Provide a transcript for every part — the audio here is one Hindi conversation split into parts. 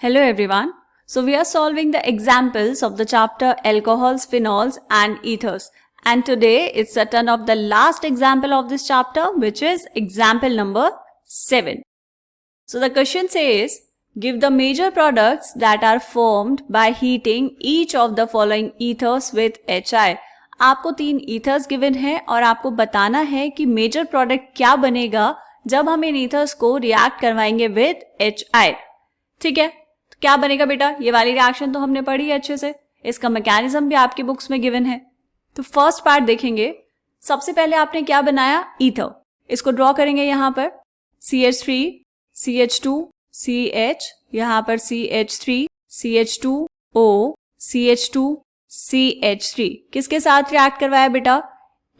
Hello everyone. So we are solving the examples of the chapter alcohols, phenols and ethers. And today it's the turn of the last example of this chapter, which is example number 7. So the question says, give the major products that are formed by heating each of the following ethers with HI. आपको 3 ethers given है और आपको बताना है कि major product क्या बनेगा जब हम इन ethers को react करवाएंगे with HI. ठीक है, तो क्या बनेगा बेटा? ये वाली रिएक्शन तो हमने पढ़ी है अच्छे से, इसका मैकेनिज्म भी आपकी बुक्स में गिवन है. तो फर्स्ट पार्ट देखेंगे. सबसे पहले आपने क्या बनाया? ईथर. इसको ड्रॉ करेंगे यहाँ पर CH3, CH2, CH, यहाँ पर CH3, CH2O, CH2, CH3. किसके साथ रिएक्ट करवाया बेटा?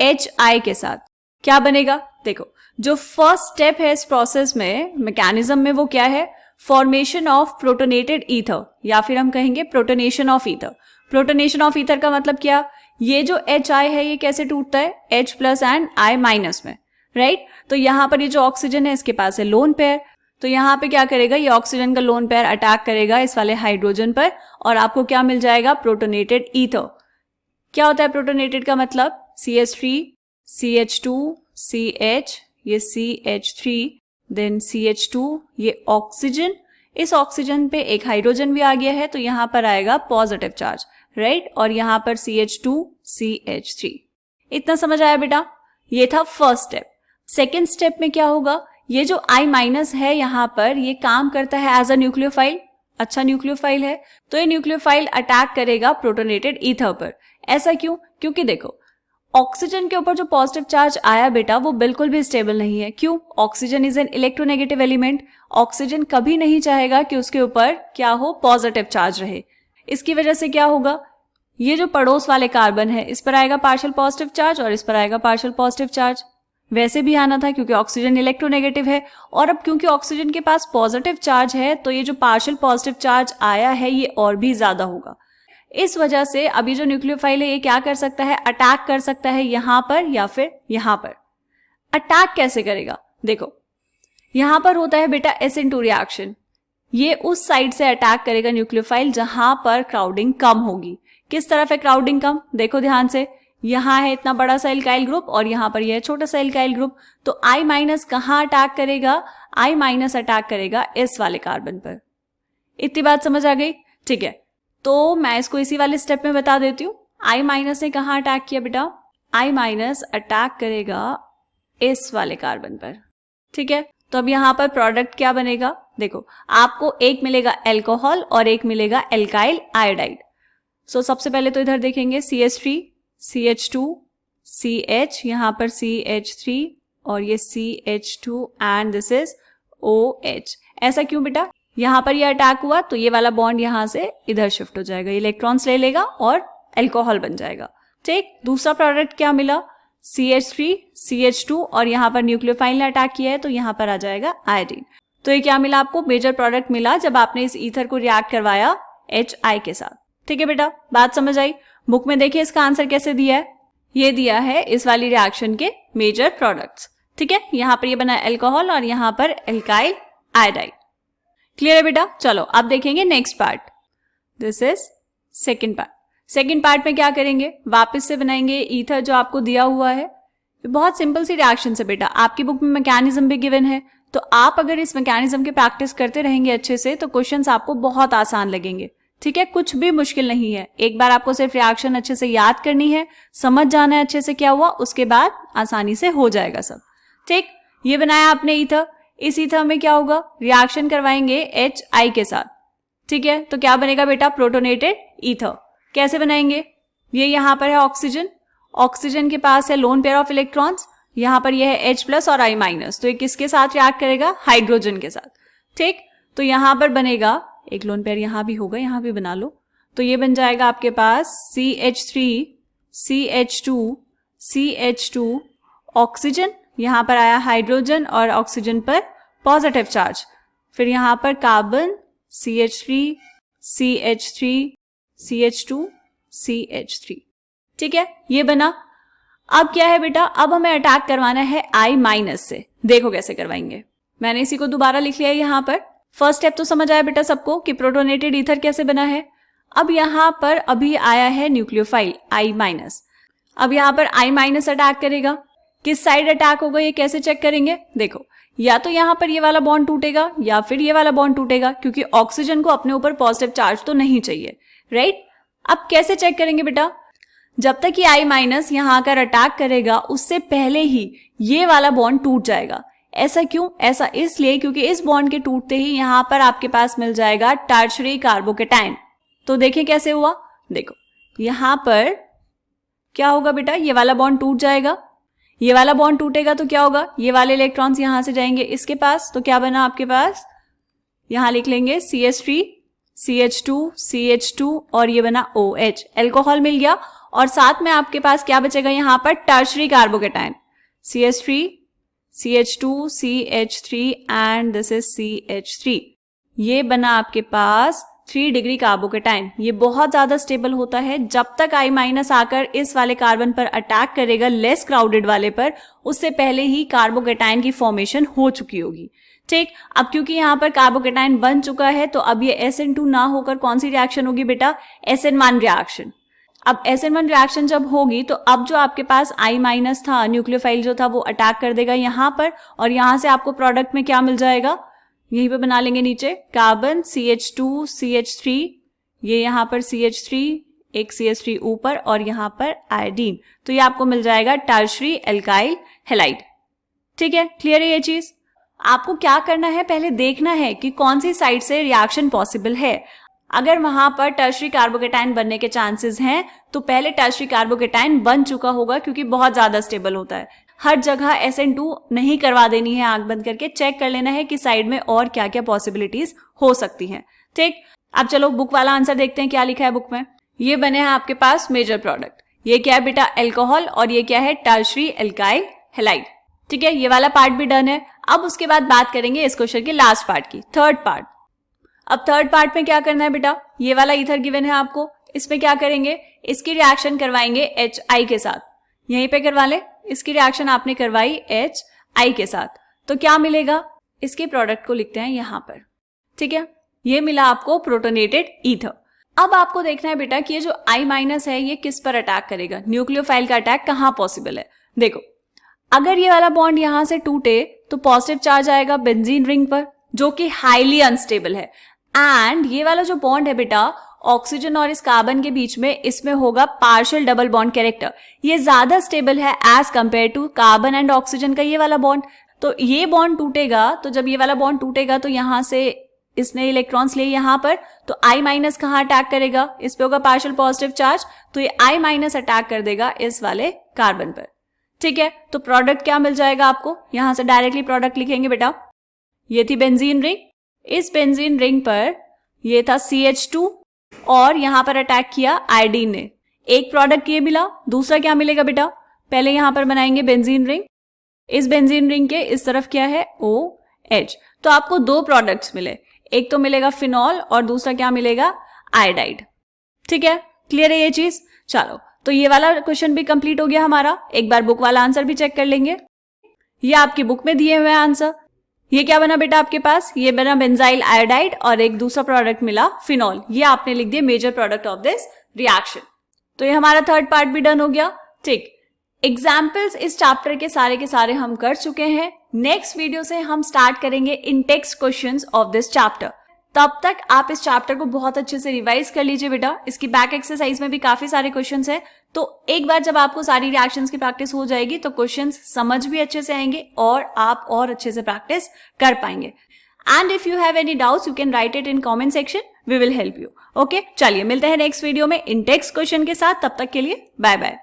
HI के साथ. क्या बनेगा? देखो, जो फर्स्ट स्टेप है इस प्रोसेस में, मैकेनिज्म में, वो क्या है? फॉर्मेशन ऑफ प्रोटोनेटेड ईथर, या फिर हम कहेंगे protonation of ether. Protonation of ether का मतलब क्या? ये जो HI है ये कैसे टूटता है? H plus and I minus में, राइट? तो यहाँ पर ये जो ऑक्सीजन है इसके पास है लोन पेयर, तो यहाँ पे क्या करेगा? ये ऑक्सीजन का लोन पेयर अटैक करेगा इस वाले हाइड्रोजन पर और आपको क्या मिल जाएगा? Protonated ether. क्या होता है प्रोटोनेटेड का मतलब? CH3, CH2, CH, ये CH3, देन CH2, ये ऑक्सीजन. इस ऑक्सीजन पे एक हाइड्रोजन भी आ गया है तो यहाँ पर आएगा पॉजिटिव चार्ज, राइट? और यहाँ पर CH2, CH3. इतना समझ आया बेटा? ये था फर्स्ट स्टेप. सेकेंड स्टेप में क्या होगा? ये जो I माइनस है यहाँ पर, ये काम करता है एज अ न्यूक्लियोफाइल. अच्छा न्यूक्लियोफाइल है तो ये न्यूक्लियोफाइल अटैक करेगा प्रोटोनेटेड ईथर पर. ऐसा क्यों? क्योंकि देखो, ऑक्सीजन के ऊपर जो पॉजिटिव चार्ज आया बेटा वो बिल्कुल भी स्टेबल नहीं है. क्यों? Oxygen is an electronegative element. Oxygen कभी नहीं चाहेगा कि उसके ऊपर क्या हो? पॉजिटिव चार्ज रहे. इसकी वजह से क्या होगा? ये जो पड़ोस वाले कार्बन है इस पर आएगा पार्शियल पॉजिटिव चार्ज और इस पर आएगा पार्शियल पॉजिटिव चार्ज. वैसे भी आना था क्योंकि ऑक्सीजन इलेक्ट्रोनेगेटिव है, और अब क्योंकि ऑक्सीजन के पास पॉजिटिव चार्ज है तो ये जो पार्शियल पॉजिटिव चार्ज आया है ये और भी ज्यादा होगा. इस वजह से अभी जो न्यूक्लियोफाइल है ये क्या कर सकता है? अटैक कर सकता है यहां पर या फिर यहां पर. अटैक कैसे करेगा? देखो, यहां पर होता है बेटा SN2 रिएक्शन. ये उस साइड से अटैक करेगा न्यूक्लियोफाइल जहां पर क्राउडिंग कम होगी. किस तरफ है क्राउडिंग कम? देखो ध्यान से, यहां है इतना बड़ा सा एल्काइल ग्रुप और यहां पर यह है छोटा सा एल्काइल ग्रुप. तो I माइनस कहां अटैक करेगा? I माइनस अटैक करेगा इस वाले कार्बन पर. इतनी बात समझ आ गई? ठीक है, तो मैं इसको इसी वाले स्टेप में बता देती हूँ. I माइनस ने कहाँ अटैक किया बेटा? I माइनस अटैक करेगा इस वाले कार्बन पर. ठीक है, तो अब यहाँ पर प्रोडक्ट क्या बनेगा? देखो, आपको एक मिलेगा एल्कोहल और एक मिलेगा एल्काइल आयोडाइड. सो सबसे पहले तो इधर देखेंगे CH3, CH2, CH, यहाँ पर CH3 और ये CH2 and this is OH. ऐसा क्यों बेटा? यहाँ पर ये अटैक हुआ तो ये वाला बॉन्ड यहाँ से इधर शिफ्ट हो जाएगा, इलेक्ट्रॉन्स ले लेगा और अल्कोहल बन जाएगा. ठीक, दूसरा प्रोडक्ट क्या मिला? CH3, CH2 और यहाँ पर न्यूक्लियोफाइल ने अटैक किया है तो यहाँ पर आ जाएगा आयोडीन. तो ये क्या मिला आपको? मेजर प्रोडक्ट मिला जब आपने इस ईथर को रिएक्ट करवाया HI के साथ. ठीक है बेटा, बात समझ आई? बुक में देखिए इसका आंसर कैसे दिया है. ये दिया है इस वाली रिएक्शन के मेजर प्रोडक्ट्स. ठीक है, यहाँ पर ये बना अल्कोहल और यहाँ पर एल्काइल आयोडाइड. क्लियर है बेटा? चलो अब देखेंगे next part. This is second part. Second part में क्या करेंगे? वापस से बनाएंगे ईथर जो आपको दिया हुआ है. बहुत सिंपल सी रिएक्शन है बेटा, आपकी बुक में मैकेनिज्म भी गिवन है, तो आप अगर इस मैकेनिज्म की प्रैक्टिस करते रहेंगे अच्छे से तो क्वेश्चंस आपको बहुत आसान लगेंगे. ठीक है, कुछ भी मुश्किल नहीं है. एक बार आपको सिर्फ रिएक्शन अच्छे से याद करनी है, समझ जाना है अच्छे से क्या हुआ, उसके बाद आसानी से हो जाएगा सब. ठीक, ये बनाया आपने ईथर. इस ईथर में क्या होगा? रिएक्शन करवाएंगे HI के साथ. ठीक है, तो क्या बनेगा बेटा? Protonated ether. कैसे बनाएंगे? ये यहाँ पर है ऑक्सीजन, ऑक्सीजन के पास है लोन पेयर ऑफ इलेक्ट्रॉन्स, यहाँ पर ये है H प्लस और I माइनस, तो ये किसके साथ रिएक्ट करेगा? हाइड्रोजन के साथ. ठीक, तो यहाँ पर बनेगा एक लोन पेयर, यहाँ भी होगा, यहाँ भी बना लो. तो ये बन जाएगा आपके पास CH3, CH2, CH2, ऑक्सीजन, यहाँ पर आया हाइड्रोजन और ऑक्सीजन पर पॉजिटिव चार्ज. फिर यहाँ पर carbon CH3, CH3, CH2, CH3. ठीक है, ये बना. अब क्या है बेटा? अब हमें अटैक करवाना है I माइनस से. देखो कैसे करवाएंगे. मैंने इसी को दोबारा लिख लिया है यहाँ पर. फर्स्ट स्टेप तो समझ आया बेटा सबको कि प्रोटोनेटेड ईथर कैसे बना है। अब यहाँ पर अभी आया है न्यूक्लियोफाइल I-। अब यहाँ पर I- अटैक करेगा, किस साइड अटैक होगा ये कैसे चेक करेंगे? देखो, या तो यहाँ पर ये वाला बॉन्ड टूटेगा या फिर ये वाला बॉन्ड टूटेगा, क्योंकि ऑक्सीजन को अपने ऊपर पॉजिटिव चार्ज तो नहीं चाहिए, राइट। अब कैसे चेक करेंगे बेटा? जब तक ये I- यहाँ आकर अटैक करेगा उससे पहले ही ये वाला बॉन्ड टूट जाएगा। ऐसा क्यों? ऐसा इसलिए क्योंकि इस बॉन्ड के टूटते ही यहाँ पर आपके पास मिल जाएगा टर्शरी कार्बोकेटाइन। तो देखें कैसे हुआ। देखो यहाँ पर क्या होगा बेटा, ये वाला बॉन्ड टूट जाएगा, ये वाला बॉन्ड टूटेगा तो क्या होगा, ये वाले इलेक्ट्रॉन्स यहां से जाएंगे इसके पास, तो क्या बना आपके पास, यहां लिख लेंगे CH3 CH2 CH2 और ये बना OH, एल्कोहल मिल गया। और साथ में आपके पास क्या बचेगा यहाँ पर, tertiary carbocation, CH3 CH2 CH3 and this is CH3। ये बना आपके पास 3 डिग्री कार्बोकेटाइन। ये बहुत ज्यादा स्टेबल होता है। जब तक I- आकर इस वाले कार्बन पर अटैक करेगा लेस क्राउडेड वाले पर, उससे पहले ही कार्बोकेटाइन की फॉर्मेशन हो चुकी होगी, ठीक। अब क्योंकि यहाँ पर कार्बोकेटाइन बन चुका है तो अब ये SN2 ना होकर कौन सी रिएक्शन होगी बेटा, SN1 रिएक्शन। अब SN1 रिएक्शन जब होगी तो अब जो आपके पास I- था, न्यूक्लियोफाइल जो था वो अटैक कर देगा यहाँ पर, और यहाँ से आपको प्रोडक्ट में क्या मिल जाएगा, यहीं पे बना लेंगे नीचे, कार्बन CH2 CH3, ये यहाँ पर CH3, एक CH3 ऊपर और यहाँ पर आयोडीन, तो ये आपको मिल जाएगा टर्शरी एल्काइल हैलाइड। ठीक है, क्लियर है ये चीज। आपको क्या करना है, पहले देखना है कि कौन सी साइड से रिएक्शन पॉसिबल है। अगर वहां पर टर्शरी कार्बोकेटाइन बनने के चांसेस हैं तो पहले टर्शरी कार्बोकेटाइन बन चुका होगा, क्योंकि बहुत ज्यादा स्टेबल होता है। हर जगह SN2 नहीं करवा देनी है, आंख बंद करके चेक कर लेना है कि साइड में और क्या क्या पॉसिबिलिटीज हो सकती हैं, ठीक। अब चलो बुक वाला आंसर देखते हैं क्या लिखा है बुक में। ये बने हैं आपके पास मेजर प्रोडक्ट, ये क्या है बेटा, एल्कोहल, और ये क्या है, टर्शरी एल्काइल हैलाइड, ठीक है। ये वाला पार्ट भी डन है। अब उसके बाद बात करेंगे इस क्वेश्चन के लास्ट पार्ट की, थर्ड पार्ट। अब थर्ड पार्ट में क्या करना है बेटा, ये वाला ईथर गिवन है आपको, इसमें क्या करेंगे, इसकी रिएक्शन करवाएंगे HI के साथ, यहीं पे करवा ले। इसकी रिएक्शन आपने करवाई HI के साथ, तो क्या मिलेगा, इसके प्रोडक्ट को लिखते हैं यहां पर, ठीक है। ये मिला आपको प्रोटोनेटेड ईथर। अब आपको देखना है बेटा कि ये जो I- है ये किस पर अटैक करेगा, न्यूक्लियोफाइल का अटैक कहां पॉसिबल है। देखो, अगर ये वाला बॉन्ड यहां से टूटे तो पॉजिटिव चार्ज आएगा बेंजीन रिंग पर, जो कि हाईली अनस्टेबल है। एंड ये वाला जो बॉन्ड है बेटा, ऑक्सीजन और इस कार्बन के बीच में, इसमें होगा पार्शियल डबल बॉन्ड कैरेक्टर। ये ज्यादा स्टेबल है as compared to carbon and oxygen का ये वाला बॉन्ड। तो ये बॉन्ड टूटेगा, तो जब ये वाला बॉन्ड टूटेगा तो यहां से इसने इलेक्ट्रॉन्स लिए यहां पर, तो I- कहां अटैक करेगा, इस पे होगा पार्शियल पॉजिटिव चार्ज, तो ये I- अटैक कर देगा इस वाले कार्बन पर, ठीक है। तो प्रोडक्ट क्या मिल जाएगा आपको, यहां से डायरेक्टली प्रोडक्ट लिखेंगे बेटा। ये थी बेंजीन रिंग, इस बेंजीन रिंग पर ये था CH2 और यहां पर अटैक किया आयोडीन ने, एक प्रोडक्ट ये मिला। दूसरा क्या मिलेगा बेटा, पहले यहां पर बनाएंगे बेंजीन रिंग, इस बेंजीन रिंग के इस तरफ क्या है, OH, तो आपको 2 प्रोडक्ट्स मिले, एक तो मिलेगा फिनॉल और दूसरा क्या मिलेगा, आयोडाइड, ठीक है। क्लियर है ये चीज। चलो, तो ये वाला क्वेश्चन भी कंप्लीट हो गया हमारा। एक बार बुक वाला आंसर भी चेक कर लेंगे। ये आपकी बुक में दिए हुए आंसर। ये क्या बना बेटा आपके पास, ये बना बेंजाइल आयोडाइड और एक दूसरा प्रोडक्ट मिला फिनॉल। ये आपने लिख दिया major product of this reaction. तो ये हमारा थर्ड पार्ट भी डन हो गया, ठीक। एग्जाम्पल्स इस चैप्टर के सारे हम कर चुके हैं। नेक्स्ट वीडियो से हम स्टार्ट करेंगे in text questions of this chapter. तब तक आप इस चैप्टर को बहुत अच्छे से रिवाइज कर लीजिए बेटा। इसकी बैक एक्सरसाइज में भी काफी सारे क्वेश्चंस हैं, तो एक बार जब आपको सारी रिएक्शंस की प्रैक्टिस हो जाएगी तो क्वेश्चंस समझ भी अच्छे से आएंगे और आप और अच्छे से प्रैक्टिस कर पाएंगे। And if you have any doubts you can write it in comment section, we will help you. Okay, चलिए मिलते हैं नेक्स्ट वीडियो में इन टेक्स्ट क्वेश्चन के साथ। तब तक के लिए बाय बाय।